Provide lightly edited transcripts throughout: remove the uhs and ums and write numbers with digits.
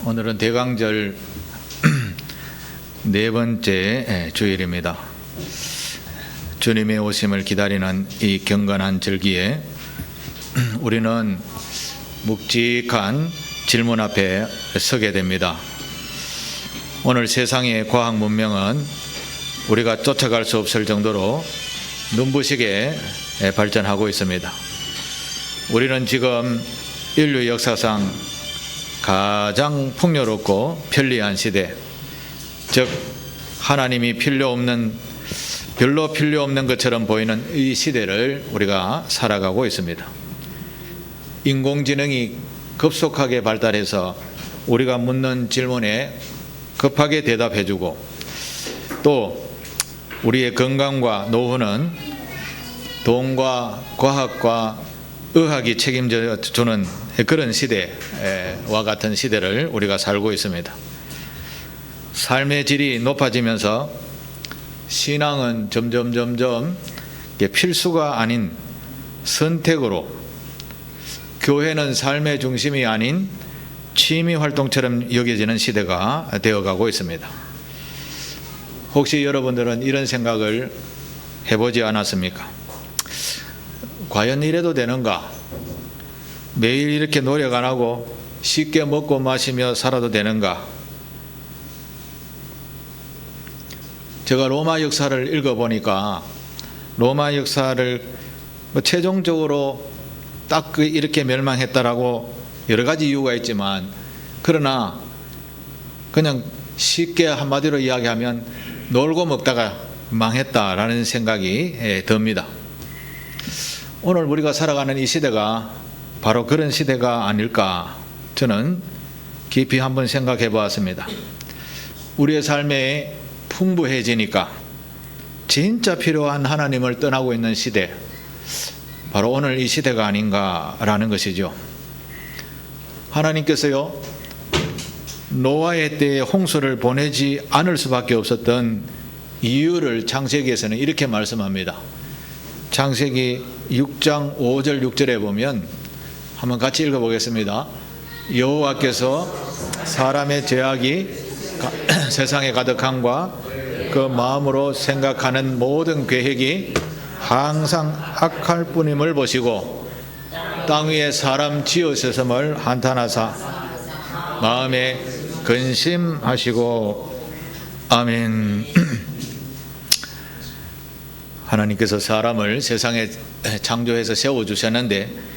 오늘은 대강절 네 번째 주일입니다. 주님의 오심을 기다리는 이 경건한 절기에 우리는 묵직한 질문 앞에 서게 됩니다. 오늘 세상의 과학 문명은 우리가 쫓아갈 수 없을 정도로 눈부시게 발전하고 있습니다. 우리는 지금 인류 역사상 가장 풍요롭고 편리한 시대, 즉 하나님이 별로 필요 없는 것처럼 보이는 이 시대를 우리가 살아가고 있습니다. 인공지능이 급속하게 발달해서 우리가 묻는 질문에 급하게 대답해주고, 또 우리의 건강과 노후는 돈과 과학과 의학이 책임져 주는 그런 시대와 같은 시대를 우리가 살고 있습니다. 삶의 질이 높아지면서 신앙은 점점 필수가 아닌 선택으로, 교회는 삶의 중심이 아닌 취미 활동처럼 여겨지는 시대가 되어가고 있습니다. 혹시 여러분들은 이런 생각을 해보지 않았습니까? 과연 이래도 되는가? 매일 이렇게 노력 안 하고 쉽게 먹고 마시며 살아도 되는가? 제가 로마 역사를 읽어보니까 로마 역사를 최종적으로 딱 이렇게 멸망했다라고 여러 가지 이유가 있지만, 그러나 그냥 쉽게 한마디로 이야기하면 놀고 먹다가 망했다라는 생각이 듭니다. 오늘 우리가 살아가는 이 시대가 바로 그런 시대가 아닐까, 저는 깊이 한번 생각해 보았습니다. 우리의 삶에 풍부해지니까 진짜 필요한 하나님을 떠나고 있는 시대, 바로 오늘 이 시대가 아닌가라는 것이죠. 하나님께서요, 노아의 때에 홍수를 보내지 않을 수밖에 없었던 이유를 창세기에서는 이렇게 말씀합니다. 창세기 6장 5절 6절에 보면, 한번 같이 읽어보겠습니다. 여호와께서 사람의 죄악이 세상에 가득함과 그 마음으로 생각하는 모든 계획이 항상 악할 뿐임을 보시고 땅 위에 사람 지으셨음을 한탄하사 마음에 근심하시고. 아멘. 하나님께서 사람을 세상에 창조해서 세워주셨는데,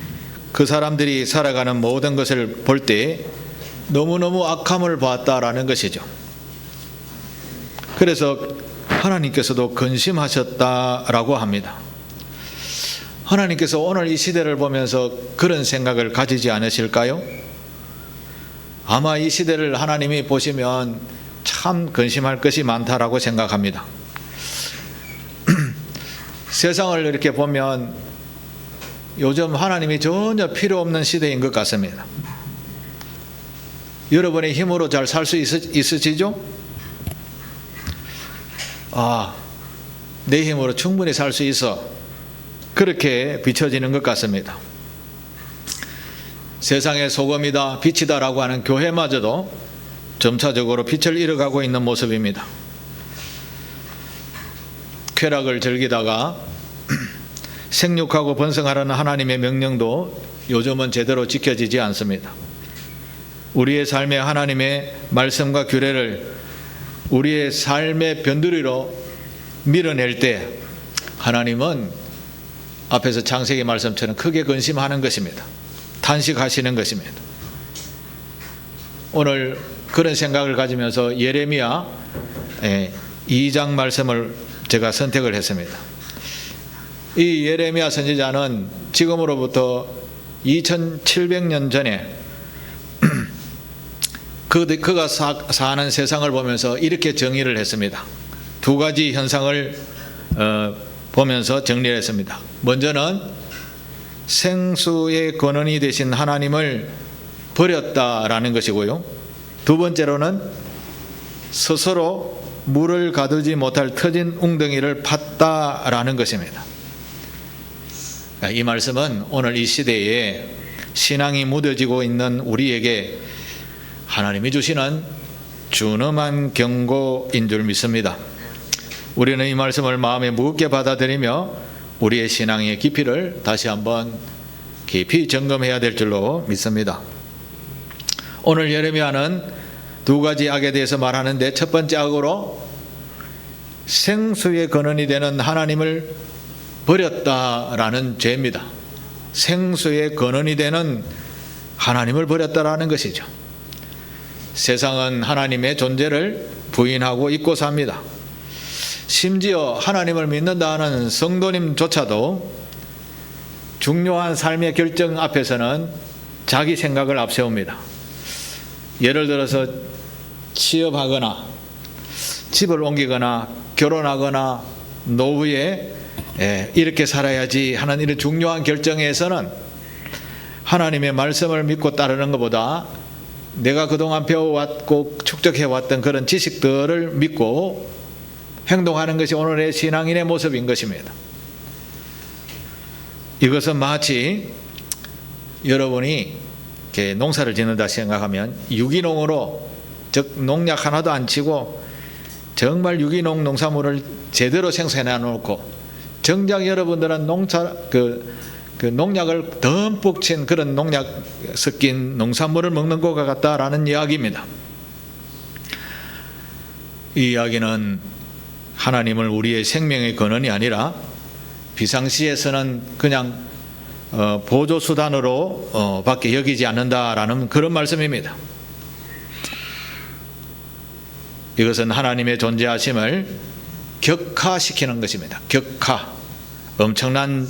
그 사람들이 살아가는 모든 것을 볼 때 너무너무 악함을 보았다라는 것이죠. 그래서 하나님께서도 근심하셨다라고 합니다. 하나님께서 오늘 이 시대를 보면서 그런 생각을 가지지 않으실까요? 아마 이 시대를 하나님이 보시면 참 근심할 것이 많다라고 생각합니다. 세상을 이렇게 보면 요즘 하나님이 전혀 필요 없는 시대인 것 같습니다. 여러분의 힘으로 잘 살 수 있으시죠? 내 힘으로 충분히 살 수 있어, 그렇게 비춰지는 것 같습니다. 세상의 소금이다, 빛이다 라고 하는 교회마저도 점차적으로 빛을 잃어가고 있는 모습입니다. 쾌락을 즐기다가 생육하고 번성하라는 하나님의 명령도 요즘은 제대로 지켜지지 않습니다. 우리의 삶에 하나님의 말씀과 규례를 우리의 삶의 변두리로 밀어낼 때 하나님은 앞에서 창세기 말씀처럼 크게 근심하는 것입니다. 탄식하시는 것입니다. 오늘 그런 생각을 가지면서 예레미야 2장 말씀을 제가 선택을 했습니다. 이 예레미야 선지자는 지금으로부터 2700년 전에 그가 사는 세상을 보면서 이렇게 정의를 했습니다. 두 가지 현상을 보면서 정리를 했습니다. 먼저는 생수의 근원이 되신 하나님을 버렸다라는 것이고요. 두 번째로는 스스로 물을 가두지 못할 터진 웅덩이를 팠다라는 것입니다. 이 말씀은 오늘 이 시대에 신앙이 무뎌지고 있는 우리에게 하나님이 주시는 준엄한 경고인 줄 믿습니다. 우리는 이 말씀을 마음에 무겁게 받아들이며 우리의 신앙의 깊이를 다시 한번 깊이 점검해야 될 줄로 믿습니다. 오늘 예레미야는 두 가지 악에 대해서 말하는데, 첫 번째 악으로 생수의 근원이 되는 하나님을 버렸다라는 죄입니다. 생수의 근원이 되는 하나님을 버렸다라는 것이죠. 세상은 하나님의 존재를 부인하고 잊고 삽니다. 심지어 하나님을 믿는다 하는 성도님조차도 중요한 삶의 결정 앞에서는 자기 생각을 앞세웁니다. 예를 들어서 취업하거나 집을 옮기거나 결혼하거나 노후에 이렇게 살아야지 하는 이런 중요한 결정에서는 하나님의 말씀을 믿고 따르는 것보다 내가 그동안 배워왔고 축적해왔던 그런 지식들을 믿고 행동하는 것이 오늘의 신앙인의 모습인 것입니다. 이것은 마치 여러분이 이렇게 농사를 짓는다 생각하면 유기농으로, 즉 농약 하나도 안 치고 정말 유기농 농산물을 제대로 생산해 놓고 정작 여러분들은 농약을 듬뿍 친 그런 농약 섞인 농산물을 먹는 것과 같다라는 이야기입니다. 이 이야기는 하나님을 우리의 생명의 근원이 아니라 비상시에서는 그냥 보조수단으로 밖에 여기지 않는다라는 그런 말씀입니다. 이것은 하나님의 존재하심을 격화시키는 것입니다. 격화, 엄청난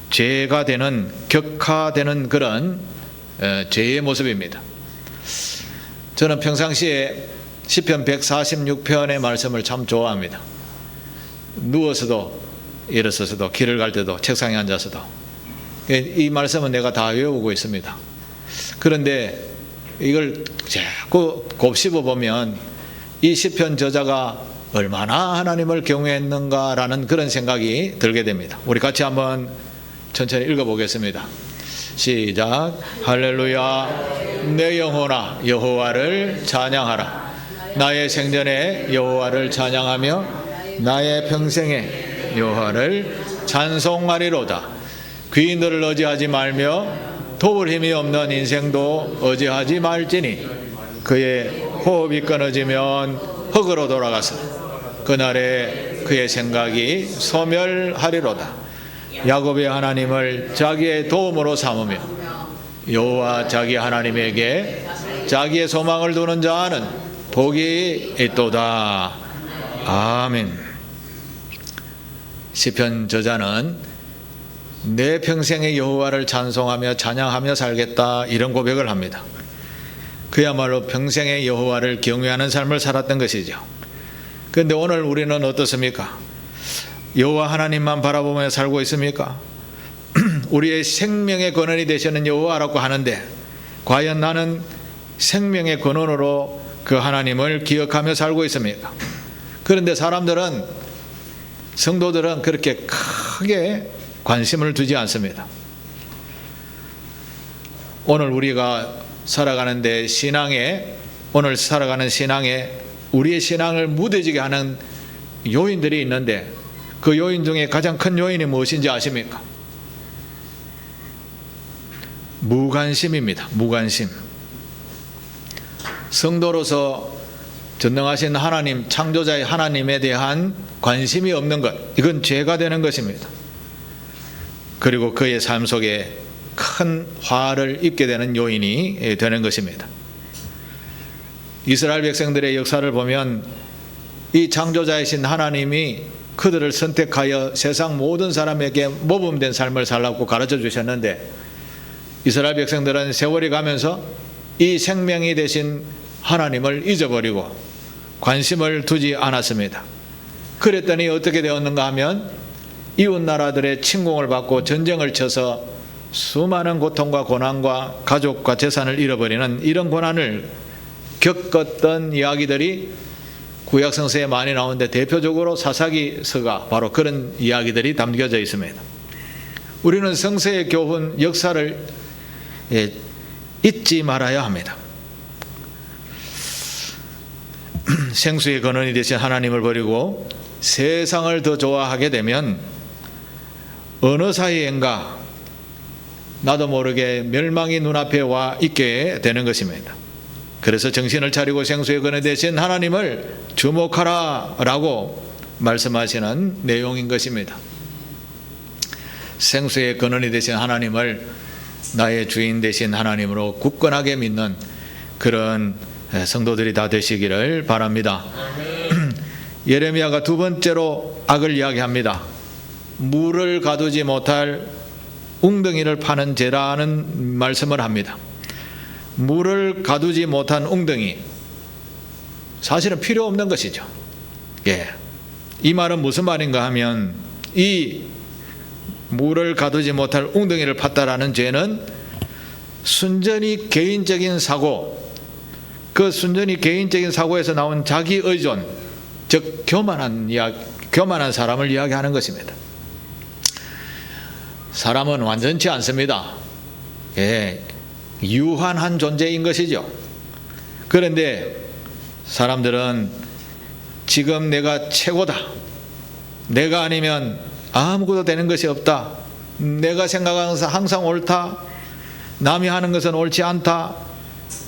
죄가 되는, 격화되는 그런 죄의 모습입니다. 저는 평상시에 시편 146편의 말씀을 참 좋아합니다. 누워서도 일어서서도 길을 갈 때도 책상에 앉아서도 이 말씀은 내가 다 외우고 있습니다. 그런데 이걸 자꾸 곱씹어 보면 이 시편 저자가 얼마나 하나님을 경외했는가라는 그런 생각이 들게 됩니다. 우리 같이 한번 천천히 읽어보겠습니다. 시작. 할렐루야. 내 영혼아 여호와를 찬양하라. 나의 생전에 여호와를 찬양하며 나의 평생에 여호와를 찬송하리로다. 귀인들을 의지하지 말며 도울 힘이 없는 인생도 의지하지 말지니 그의 호흡이 끊어지면 흙으로 돌아가서 그날에 그의 생각이 소멸하리로다. 야곱의 하나님을 자기의 도움으로 삼으며 여호와 자기 하나님에게 자기의 소망을 두는 자는 복이 있도다. 아멘. 시편 저자는 내 평생의 여호와를 찬송하며 찬양하며 살겠다, 이런 고백을 합니다. 그야말로 평생의 여호와를 경외하는 삶을 살았던 것이죠. 그런데 오늘 우리는 어떻습니까? 여호와 하나님만 바라보며 살고 있습니까? 우리의 생명의 근원이 되시는 여호와라고 하는데 과연 나는 생명의 근원으로 그 하나님을 기억하며 살고 있습니까? 그런데 사람들은, 성도들은 그렇게 크게 관심을 두지 않습니다. 오늘 우리가 살아가는데 오늘 살아가는 신앙에 우리의 신앙을 무뎌지게 하는 요인들이 있는데 그 요인 중에 가장 큰 요인이 무엇인지 아십니까? 무관심입니다. 무관심. 성도로서 전능하신 하나님, 창조자의 하나님에 대한 관심이 없는 것, 이건 죄가 되는 것입니다. 그리고 그의 삶 속에 큰 화를 입게 되는 요인이 되는 것입니다. 이스라엘 백성들의 역사를 보면 이 창조자이신 하나님이 그들을 선택하여 세상 모든 사람에게 모범된 삶을 살라고 가르쳐 주셨는데 이스라엘 백성들은 세월이 가면서 이 생명이 되신 하나님을 잊어버리고 관심을 두지 않았습니다. 그랬더니 어떻게 되었는가 하면 이웃 나라들의 침공을 받고 전쟁을 쳐서 수많은 고통과 고난과 가족과 재산을 잃어버리는 이런 고난을 겪었던 이야기들이 구약 성서에 많이 나오는데 대표적으로 사사기서가 바로 그런 이야기들이 담겨져 있습니다. 우리는 성서의 교훈, 역사를 잊지 말아야 합니다. 생수의 근원이 되신 하나님을 버리고 세상을 더 좋아하게 되면 어느 사이엔가 나도 모르게 멸망이 눈앞에 와 있게 되는 것입니다. 그래서 정신을 차리고 생수의 근원 되신 하나님을 주목하라 라고 말씀하시는 내용인 것입니다. 생수의 근원이 되신 하나님을 나의 주인 되신 하나님으로 굳건하게 믿는 그런 성도들이 다 되시기를 바랍니다. 예레미야가 두 번째로 악을 이야기합니다. 물을 가두지 못할 웅덩이를 파는 죄라는 말씀을 합니다. 물을 가두지 못한 웅덩이, 사실은 필요 없는 것이죠. 이 말은 무슨 말인가 하면 이 물을 가두지 못할 웅덩이를 팠다라는 죄는 순전히 개인적인 사고, 그 순전히 개인적인 사고에서 나온 자기 의존, 즉 교만한 사람을 이야기하는 것입니다. 사람은 완전치 않습니다. 유한한 존재인 것이죠. 그런데 사람들은 지금 내가 최고다, 내가 아니면 아무것도 되는 것이 없다, 내가 생각하는 것은 항상 옳다, 남이 하는 것은 옳지 않다,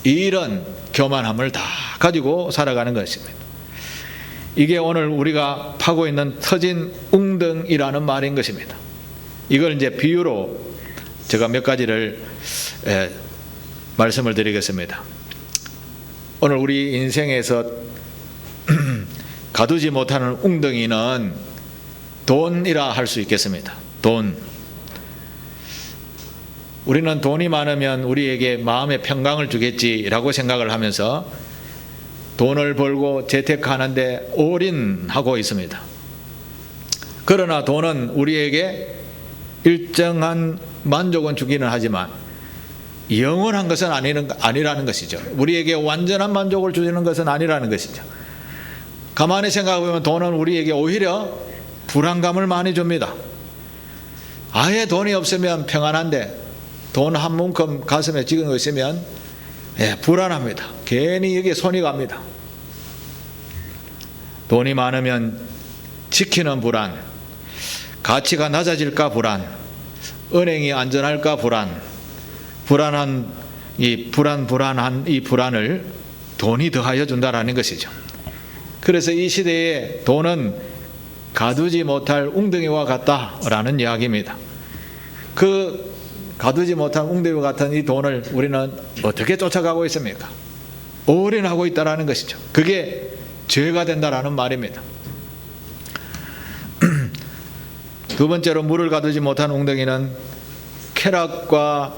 이런 교만함을 다 가지고 살아가는 것입니다. 이게 오늘 우리가 파고 있는 터진 웅덩이라는 말인 것입니다. 이걸 이제 비유로 제가 몇 가지를 말씀을 드리겠습니다. 오늘 우리 인생에서 가두지 못하는 웅덩이는 돈이라 할 수 있겠습니다. 돈. 우리는 돈이 많으면 우리에게 마음의 평강을 주겠지라고 생각을 하면서 돈을 벌고 재테크하는데 올인하고 있습니다. 그러나 돈은 우리에게 일정한 만족은 주기는 하지만 영원한 것은 아니라는 것이죠. 우리에게 완전한 만족을 주는 것은 아니라는 것이죠. 가만히 생각해보면 돈은 우리에게 오히려 불안감을 많이 줍니다. 아예 돈이 없으면 평안한데 돈 한 문큼 가슴에 찍은 거 있으면 불안합니다. 괜히 여기에 손이 갑니다. 돈이 많으면 지키는 불안, 가치가 낮아질까 불안, 은행이 안전할까 불안한 이 불안을 돈이 더하여 준다라는 것이죠. 그래서 이 시대에 돈은 가두지 못할 웅덩이와 같다라는 이야기입니다. 그 가두지 못한 웅덩이와 같은 이 돈을 우리는 어떻게 쫓아가고 있습니까? 올인하고 있다라는 것이죠. 그게 죄가 된다라는 말입니다. 두 번째로 물을 가두지 못한 웅덩이는 쾌락과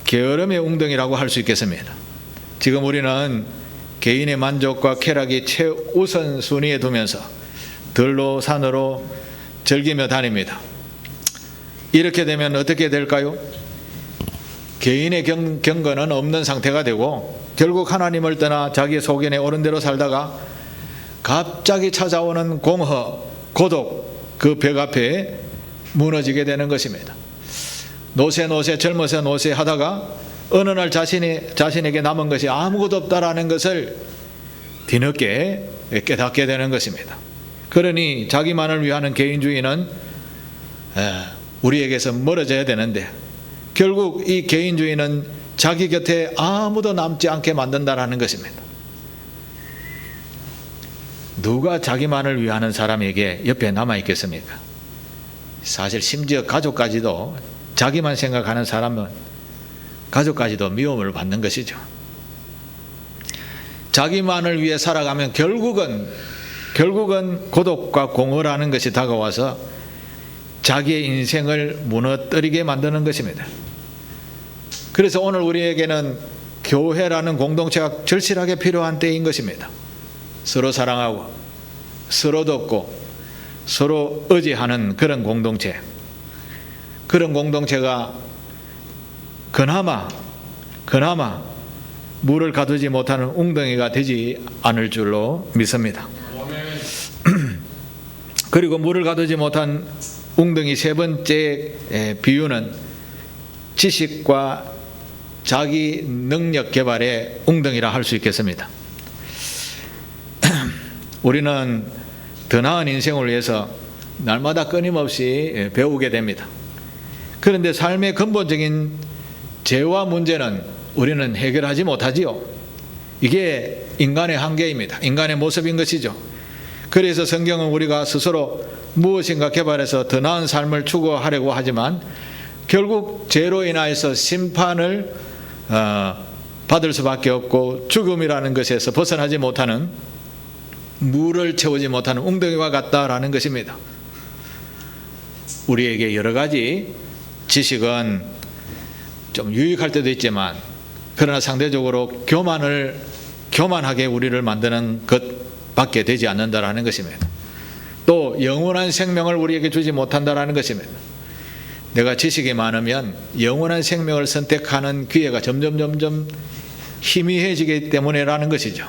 게으름의 웅덩이라고 할 수 있겠습니다. 지금 우리는 개인의 만족과 쾌락이 최우선 순위에 두면서 들로 산으로 즐기며 다닙니다. 이렇게 되면 어떻게 될까요? 개인의 경건은 없는 상태가 되고 결국 하나님을 떠나 자기 소견에 옳은 대로 살다가 갑자기 찾아오는 공허, 고독, 그 벽 앞에 무너지게 되는 것입니다. 노세 젊어서 노세 하다가 어느 날 자신에게 남은 것이 아무것도 없다라는 것을 뒤늦게 깨닫게 되는 것입니다. 그러니 자기만을 위하는 개인주의는 우리에게서 멀어져야 되는데 결국 이 개인주의는 자기 곁에 아무도 남지 않게 만든다라는 것입니다. 누가 자기만을 위하는 사람에게 옆에 남아 있겠습니까? 사실 심지어 가족까지도, 자기만 생각하는 사람은 가족까지도 미움을 받는 것이죠. 자기만을 위해 살아가면 결국은 고독과 공허라는 것이 다가와서 자기의 인생을 무너뜨리게 만드는 것입니다. 그래서 오늘 우리에게는 교회라는 공동체가 절실하게 필요한 때인 것입니다. 서로 사랑하고 서로 돕고 서로 의지하는 그런 공동체, 그런 공동체가 그나마 물을 가두지 못하는 웅덩이가 되지 않을 줄로 믿습니다. 그리고 물을 가두지 못한 웅덩이 세 번째 비유는 지식과 자기 능력 개발의 웅덩이라 할 수 있겠습니다. 우리는 더 나은 인생을 위해서 날마다 끊임없이 배우게 됩니다. 그런데 삶의 근본적인 죄와 문제는 우리는 해결하지 못하지요. 이게 인간의 한계입니다. 인간의 모습인 것이죠. 그래서 성경은 우리가 스스로 무엇인가 개발해서 더 나은 삶을 추구하려고 하지만 결국 죄로 인하여서 심판을 받을 수밖에 없고 죽음이라는 것에서 벗어나지 못하는, 물을 채우지 못하는 웅덩이와 같다라는 것입니다. 우리에게 여러 가지 지식은 좀 유익할 때도 있지만 그러나 상대적으로 교만하게 우리를 만드는 것밖에 되지 않는다라는 것입니다. 또 영원한 생명을 우리에게 주지 못한다라는 것입니다. 내가 지식이 많으면 영원한 생명을 선택하는 기회가 점점 희미해지기 때문이라는 것이죠.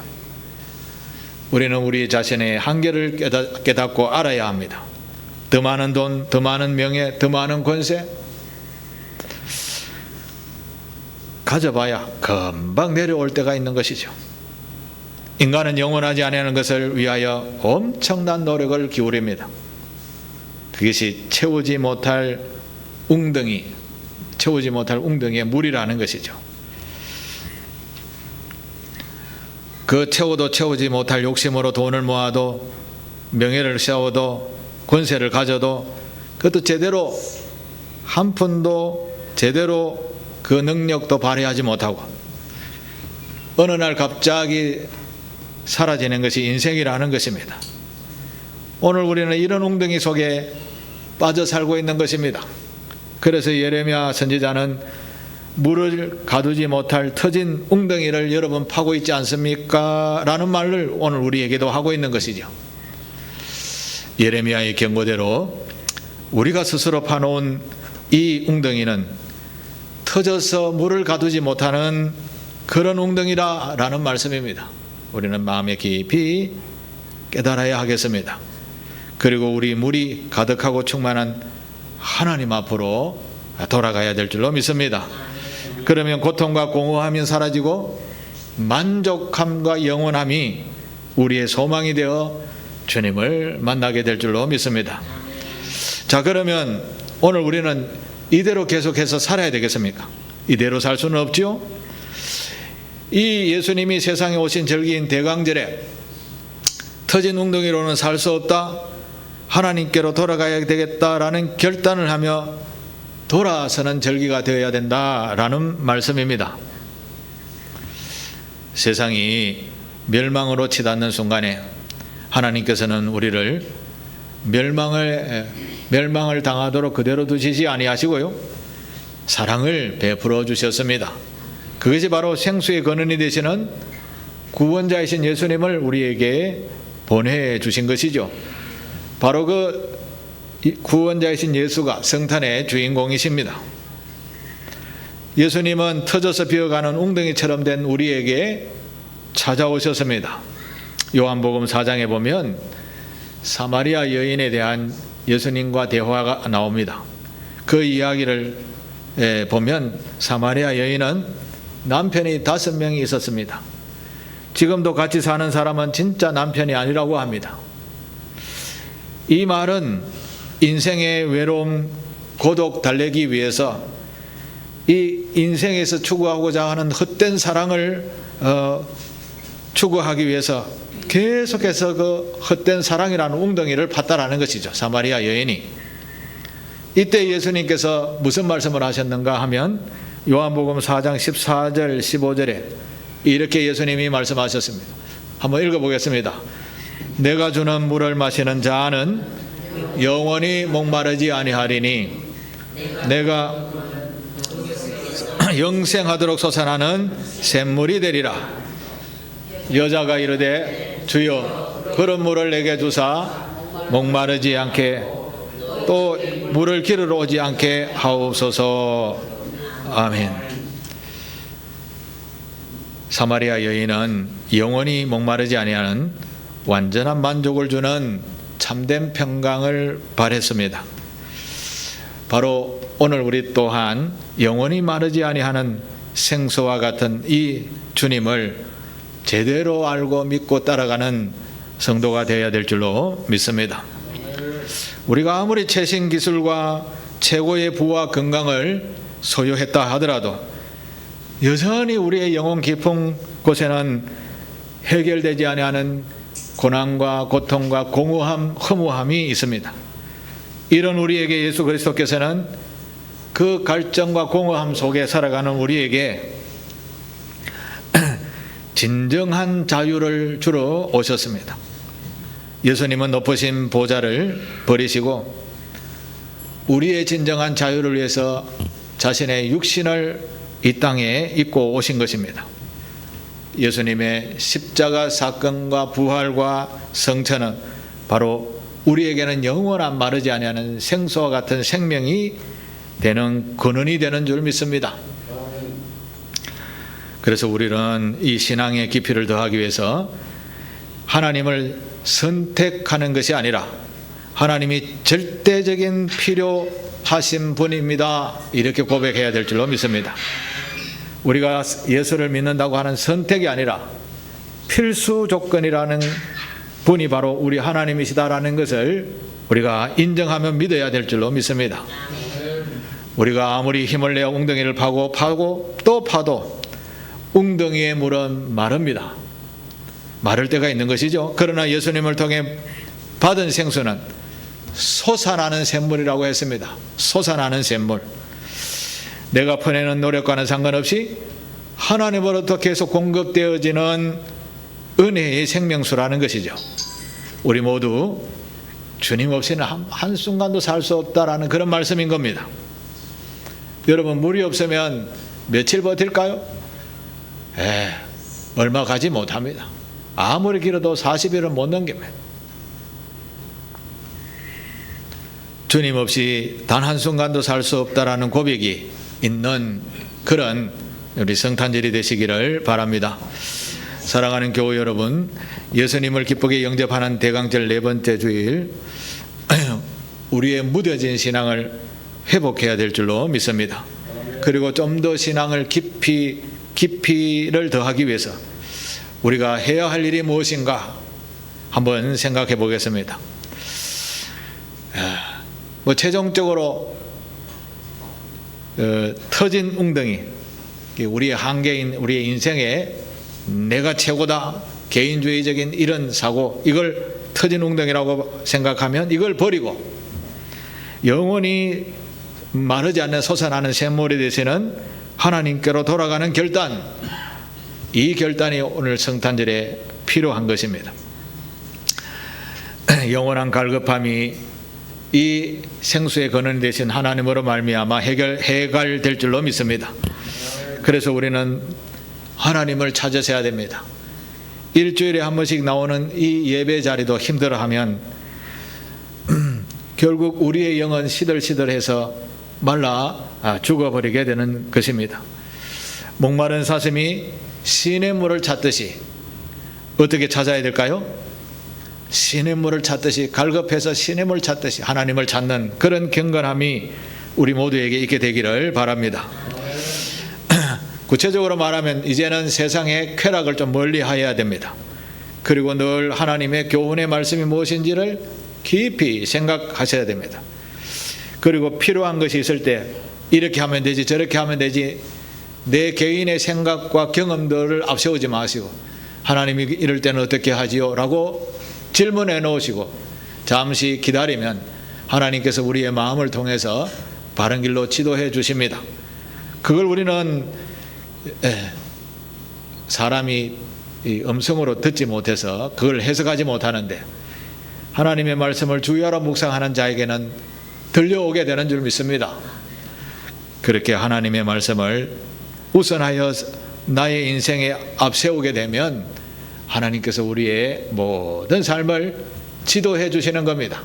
우리는 우리 자신의 한계를 깨닫고 알아야 합니다. 더 많은 돈, 더 많은 명예, 더 많은 권세 가져봐야 금방 내려올 때가 있는 것이죠. 인간은 영원하지 아니하는 것을 위하여 엄청난 노력을 기울입니다. 그것이 채우지 못할 웅덩이의 물이라는 것이죠. 그 채워도 채우지 못할 욕심으로 돈을 모아도, 명예를 세워도, 권세를 가져도 그것도 제대로 한 푼도 제대로 그 능력도 발휘하지 못하고 어느 날 갑자기 사라지는 것이 인생이라는 것입니다. 오늘 우리는 이런 웅덩이 속에 빠져 살고 있는 것입니다. 그래서 예레미야 선지자는 물을 가두지 못할 터진 웅덩이를 여러분 파고 있지 않습니까? 라는 말을 오늘 우리에게도 하고 있는 것이죠. 예레미야의 경고대로 우리가 스스로 파놓은 이 웅덩이는 터져서 물을 가두지 못하는 그런 웅덩이라는 말씀입니다. 우리는 마음에 깊이 깨달아야 하겠습니다. 그리고 우리 물이 가득하고 충만한 하나님 앞으로 돌아가야 될 줄로 믿습니다. 그러면 고통과 공허함이 사라지고 만족함과 영원함이 우리의 소망이 되어 주님을 만나게 될 줄로 믿습니다. 자, 그러면 오늘 우리는 이대로 계속해서 살아야 되겠습니까? 이대로 살 수는 없지요. 이 예수님이 세상에 오신 절기인 대강절에 터진 웅덩이로는 살 수 없다, 하나님께로 돌아가야 되겠다라는 결단을 하며 돌아서는 절기가 되어야 된다라는 말씀입니다. 세상이 멸망으로 치닫는 순간에 하나님께서는 우리를 멸망을 당하도록 그대로 두시지 아니하시고요, 사랑을 베풀어 주셨습니다. 그것이 바로 생수의 근원이 되시는 구원자이신 예수님을 우리에게 보내주신 것이죠. 바로 그 구원자이신 예수가 성탄의 주인공이십니다. 예수님은 터져서 비어가는 웅덩이처럼 된 우리에게 찾아오셨습니다. 요한복음 4장에 보면 사마리아 여인에 대한 예수님과 대화가 나옵니다. 그 이야기를 보면 사마리아 여인은 남편이 5명이 있었습니다. 지금도 같이 사는 사람은 진짜 남편이 아니라고 합니다. 이 말은 인생의 외로움, 고독 달래기 위해서 이 인생에서 추구하고자 하는 헛된 사랑을 추구하기 위해서 계속해서 그 헛된 사랑이라는 웅덩이를 팠다라는 것이죠. 사마리아 여인이. 이때 예수님께서 무슨 말씀을 하셨는가 하면 요한복음 4장 14절 15절에 이렇게 예수님이 말씀하셨습니다. 한번 읽어보겠습니다. 내가 주는 물을 마시는 자는 영원히 목마르지 아니하리니 내가 영생하도록 솟아나는 샘물이 되리라. 여자가 이르되 주여 그런 물을 내게 주사 목마르지 않게 또 물을 기르러 오지 않게 하옵소서. 아멘. 사마리아 여인은 영원히 목마르지 아니하는 완전한 만족을 주는 참된 평강을 바랬습니다. 바로 오늘 우리 또한 영원히 마르지 아니하는 생수와 같은 이 주님을 제대로 알고 믿고 따라가는 성도가 되어야 될 줄로 믿습니다. 우리가 아무리 최신 기술과 최고의 부와 건강을 소유했다 하더라도 여전히 우리의 영혼 깊은 곳에는 해결되지 아니하는 고난과 고통과 공허함, 허무함이 있습니다. 이런 우리에게 예수 그리스도께서는 그 갈증과 공허함 속에 살아가는 우리에게 진정한 자유를 주러 오셨습니다. 예수님은 높으신 보좌를 버리시고 우리의 진정한 자유를 위해서 자신의 육신을 이 땅에 입고 오신 것입니다. 예수님의 십자가 사건과 부활과 성천은 바로 우리에게는 영원한 마르지 아니하는 생수와 같은 생명이 되는 근원이 되는 줄 믿습니다. 그래서 우리는 이 신앙의 깊이를 더하기 위해서 하나님을 선택하는 것이 아니라 하나님이 절대적인 필요하신 분입니다, 이렇게 고백해야 될 줄로 믿습니다. 우리가 예수를 믿는다고 하는 선택이 아니라 필수 조건이라는 분이 바로 우리 하나님이시다라는 것을 우리가 인정하며 믿어야 될 줄로 믿습니다. 우리가 아무리 힘을 내어 웅덩이를 파고 또 파도 웅덩이의 물은 마릅니다. 마를 때가 있는 것이죠. 그러나 예수님을 통해 받은 생수는 솟아나는 샘물이라고 했습니다. 솟아나는 샘물. 내가 퍼내는 노력과는 상관없이 하나님으로부터 계속 공급되어지는 은혜의 생명수라는 것이죠. 우리 모두 주님 없이는 한순간도 살 수 없다라는 그런 말씀인 겁니다. 여러분, 물이 없으면 며칠 버틸까요? 얼마 가지 못합니다. 아무리 길어도 40일은 못 넘깁니다. 주님 없이 단 한순간도 살 수 없다라는 고백이 있는 그런 우리 성탄절이 되시기를 바랍니다. 사랑하는 교우 여러분, 예수님을 기쁘게 영접하는 대강절 네 번째 주일, 우리의 무뎌진 신앙을 회복해야 될 줄로 믿습니다. 그리고 좀 더 신앙을 깊이를 더하기 위해서 우리가 해야 할 일이 무엇인가 한번 생각해 보겠습니다. 최종적으로 터진 웅덩이, 우리의 한계인 우리의 인생에 내가 최고다, 개인주의적인 이런 사고, 이걸 터진 웅덩이라고 생각하면 이걸 버리고 영원히 마르지 않는 솟아나는 샘물이 되시는 하나님께로 돌아가는 결단, 이 결단이 오늘 성탄절에 필요한 것입니다. 영원한 갈급함이 이 생수의 근원이 되신 하나님으로 말미암아 해결될 줄로 믿습니다. 그래서 우리는 하나님을 찾으셔야 됩니다. 일주일에 한 번씩 나오는 이 예배 자리도 힘들어하면 결국 우리의 영은 시들시들해서 말라 죽어버리게 되는 것입니다. 목마른 사슴이 시냇물을 찾듯이 어떻게 찾아야 될까요? 시냇물을 찾듯이, 갈급해서 시냇물을 찾듯이 하나님을 찾는 그런 경건함이 우리 모두에게 있게 되기를 바랍니다. 구체적으로 말하면 이제는 세상의 쾌락을 좀 멀리해야 됩니다. 그리고 늘 하나님의 교훈의 말씀이 무엇인지를 깊이 생각하셔야 됩니다. 그리고 필요한 것이 있을 때 이렇게 하면 되지, 저렇게 하면 되지, 내 개인의 생각과 경험들을 앞세우지 마시고 하나님이 이럴 때는 어떻게 하지요? 라고 질문해 놓으시고 잠시 기다리면 하나님께서 우리의 마음을 통해서 바른 길로 지도해 주십니다. 그걸 우리는 사람이 음성으로 듣지 못해서 그걸 해석하지 못하는데 하나님의 말씀을 주야로 묵상하는 자에게는 들려오게 되는 줄 믿습니다. 그렇게 하나님의 말씀을 우선하여 나의 인생에 앞세우게 되면 하나님께서 우리의 모든 삶을 지도해 주시는 겁니다.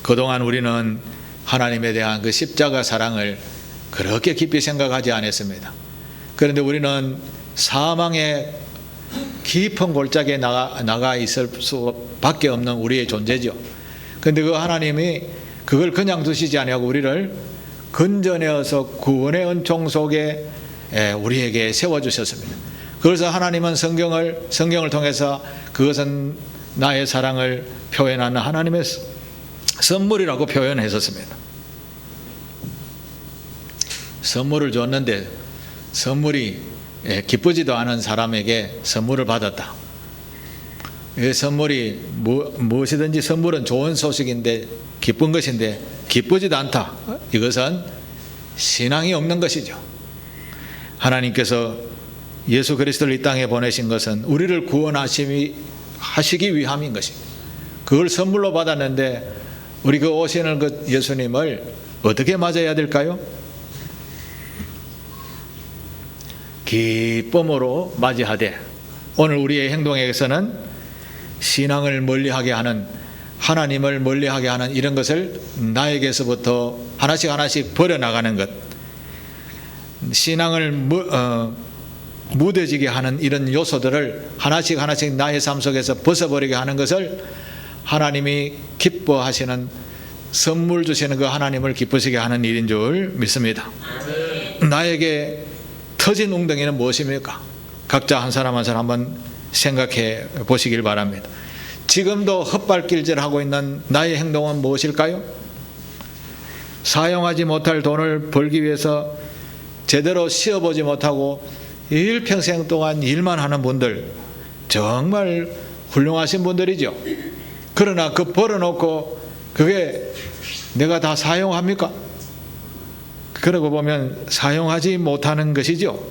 그동안 우리는 하나님에 대한 그 십자가 사랑을 그렇게 깊이 생각하지 않았습니다. 그런데 우리는 사망의 깊은 골짜기에 나가 있을 수밖에 없는 우리의 존재죠. 그런데 그 하나님이 그걸 그냥 두시지 아니하고 우리를 건져내어서 구원의 은총 속에 우리에게 세워주셨습니다. 그래서 하나님은 성경을 통해서 그것은 나의 사랑을 표현하는 하나님의 선물이라고 표현했었습니다. 선물을 줬는데 선물이 기쁘지도 않은 사람에게 선물을 받았다. 이 선물이 무엇이든지 선물은 좋은 소식인데 기쁜 것인데 기쁘지도 않다. 이것은 신앙이 없는 것이죠. 하나님께서 예수 그리스도를 이 땅에 보내신 것은 우리를 구원하시기 위함인 것입니다. 그걸 선물로 받았는데 우리 그 오시는 그 예수님을 어떻게 맞아야 될까요? 기쁨으로 맞이하되, 오늘 우리의 행동에서는 신앙을 멀리하게 하는, 하나님을 멀리하게 하는 이런 것을 나에게서부터 하나씩 버려나가는 것, 신앙을 무뎌지게 하는 이런 요소들을 하나씩 나의 삶 속에서 벗어버리게 하는 것을 하나님이 기뻐하시는, 선물 주시는 그 하나님을 기쁘시게 하는 일인 줄 믿습니다. 나에게 터진 웅덩이는 무엇입니까? 각자 한 사람 한번 생각해 보시길 바랍니다. 지금도 헛발길질하고 있는 나의 행동은 무엇일까요? 사용하지 못할 돈을 벌기 위해서 제대로 쉬어보지 못하고 일평생 동안 일만 하는 분들, 정말 훌륭하신 분들이죠. 그러나 그 벌어놓고 그게 내가 다 사용합니까? 그러고 보면 사용하지 못하는 것이죠.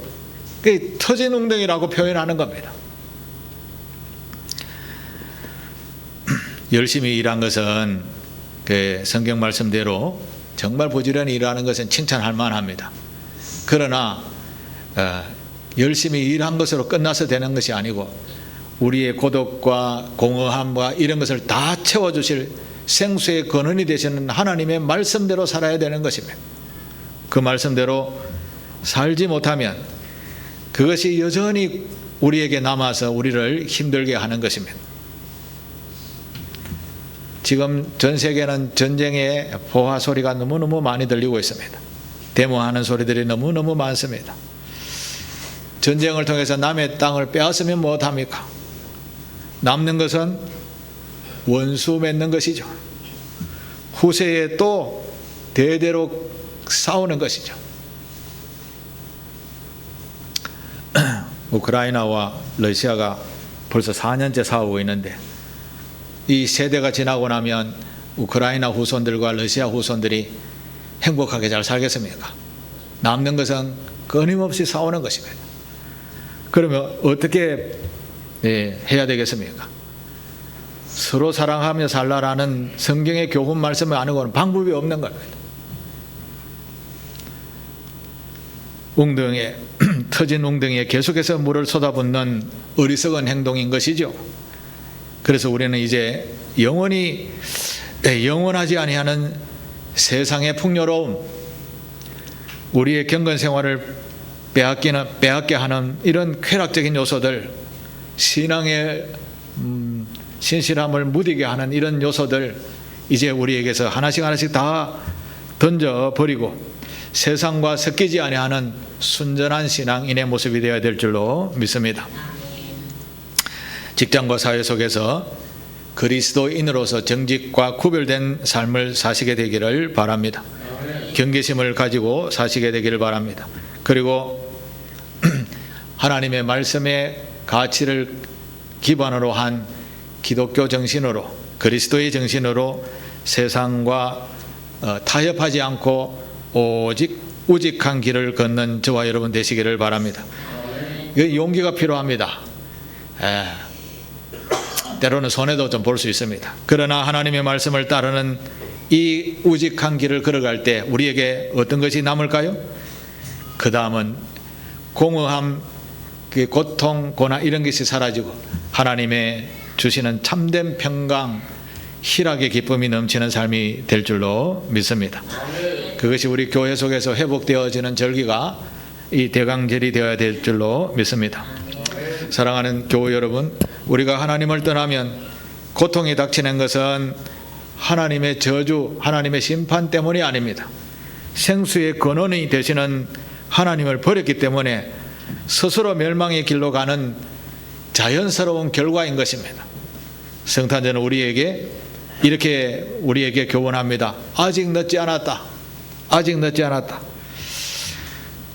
그게 터진 웅덩이라고 표현하는 겁니다. 열심히 일한 것은 그 성경 말씀대로 정말 부지런히 일하는 것은 칭찬할 만합니다. 그러나 열심히 일한 것으로 끝나서 되는 것이 아니고 우리의 고독과 공허함과 이런 것을 다 채워주실 생수의 근원이 되시는 하나님의 말씀대로 살아야 되는 것입니다. 그 말씀대로 살지 못하면 그것이 여전히 우리에게 남아서 우리를 힘들게 하는 것입니다. 지금 전 세계는 전쟁의 보화 소리가 너무너무 많이 들리고 있습니다. 데모하는 소리들이 너무너무 많습니다. 전쟁을 통해서 남의 땅을 빼앗으면 무엇합니까? 남는 것은 원수 맺는 것이죠. 후세에 또 대대로 싸우는 것이죠. 우크라이나와 러시아가 벌써 4년째 싸우고 있는데 이 세대가 지나고 나면 우크라이나 후손들과 러시아 후손들이 행복하게 잘 살겠습니까? 남는 것은 끊임없이 싸우는 것입니다. 그러면 어떻게 해야 되겠습니까? 서로 사랑하며 살라라는 성경의 교훈 말씀을 아는 방법이 없는 겁니다. 웅덩이에 터진 웅덩이에 계속해서 물을 쏟아붓는 어리석은 행동인 것이죠. 그래서 우리는 이제 영원하지 아니하는 세상의 풍요로움, 우리의 경건 생활을 빼앗게 하는 이런 쾌락적인 요소들, 신앙의 신실함을 무디게 하는 이런 요소들, 이제 우리에게서 하나씩 다 던져버리고 세상과 섞이지 아니하는 순전한 신앙인의 모습이 되어야 될 줄로 믿습니다. 직장과 사회 속에서 그리스도인으로서 정직과 구별된 삶을 사시게 되기를 바랍니다. 경계심을 가지고 사시게 되기를 바랍니다. 그리고 하나님의 말씀의 가치를 기반으로 한 기독교 정신으로, 그리스도의 정신으로 세상과 타협하지 않고 오직 우직한 길을 걷는 저와 여러분 되시기를 바랍니다. 용기가 필요합니다. 때로는 손해도 좀 볼 수 있습니다. 그러나 하나님의 말씀을 따르는 이 우직한 길을 걸어갈 때 우리에게 어떤 것이 남을까요? 그 다음은 공허함, 고통, 고난 이런 것이 사라지고 하나님의 주시는 참된 평강, 희락의 기쁨이 넘치는 삶이 될 줄로 믿습니다. 그것이 우리 교회 속에서 회복되어지는 절기가 이 대강절이 되어야 될 줄로 믿습니다. 사랑하는 교회 여러분, 우리가 하나님을 떠나면 고통이 닥치는 것은 하나님의 저주, 하나님의 심판 때문이 아닙니다. 생수의 근원이 되시는 하나님을 버렸기 때문에 스스로 멸망의 길로 가는 자연스러운 결과인 것입니다. 성탄절은 우리에게 교훈합니다. 아직 늦지 않았다. 아직 늦지 않았다.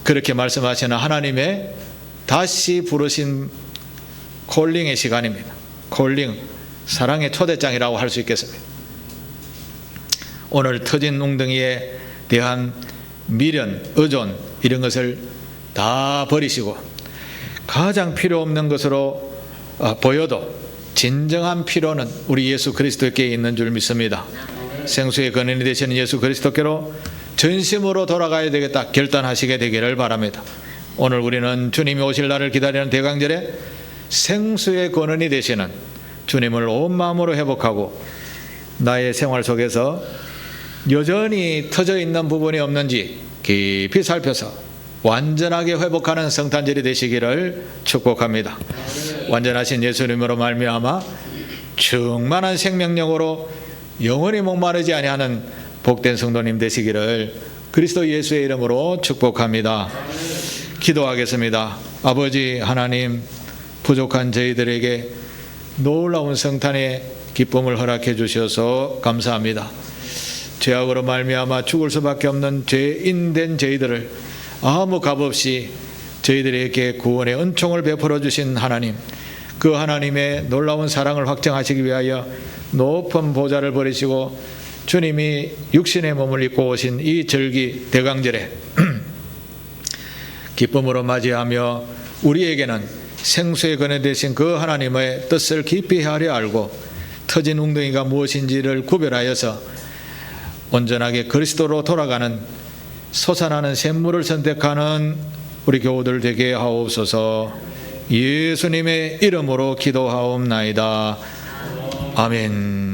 그렇게 말씀하시는 하나님의 다시 부르신 콜링의 시간입니다. 콜링, 사랑의 초대장이라고 할 수 있겠습니다. 오늘 터진 웅덩이에 대한 미련, 의존 이런 것을 다 버리시고 가장 필요 없는 것으로 보여도 진정한 필요는 우리 예수 그리스도께 있는 줄 믿습니다. 생수의 근원이 되시는 예수 그리스도께로 전심으로 돌아가야 되겠다 결단하시게 되기를 바랍니다. 오늘 우리는 주님이 오실 날을 기다리는 대강절에 생수의 근원이 되시는 주님을 온 마음으로 회복하고 나의 생활 속에서 여전히 터져 있는 부분이 없는지 깊이 살펴서 완전하게 회복하는 성탄절이 되시기를 축복합니다. 완전하신 예수님으로 말미암아 충만한 생명력으로 영원히 목마르지 아니하는 복된 성도님 되시기를 그리스도 예수의 이름으로 축복합니다. 기도하겠습니다. 아버지 하나님, 부족한 저희들에게 놀라운 성탄의 기쁨을 허락해 주셔서 감사합니다. 죄악으로 말미암아 죽을 수밖에 없는 죄인된 저희들을 아무 값없이 저희들에게 구원의 은총을 베풀어 주신 하나님, 그 하나님의 놀라운 사랑을 확증하시기 위하여 높은 보좌를 버리시고 주님이 육신의 몸을 입고 오신 이 절기 대강절에 기쁨으로 맞이하며 우리에게는 생수의 근원 되신 그 하나님의 뜻을 깊이 헤아려 알고 터진 웅덩이가 무엇인지를 구별하여서 온전하게 그리스도로 돌아가는 솟아나는 샘물을 선택하는 우리 교우들 되게 하옵소서. 예수님의 이름으로 기도하옵나이다. 아멘.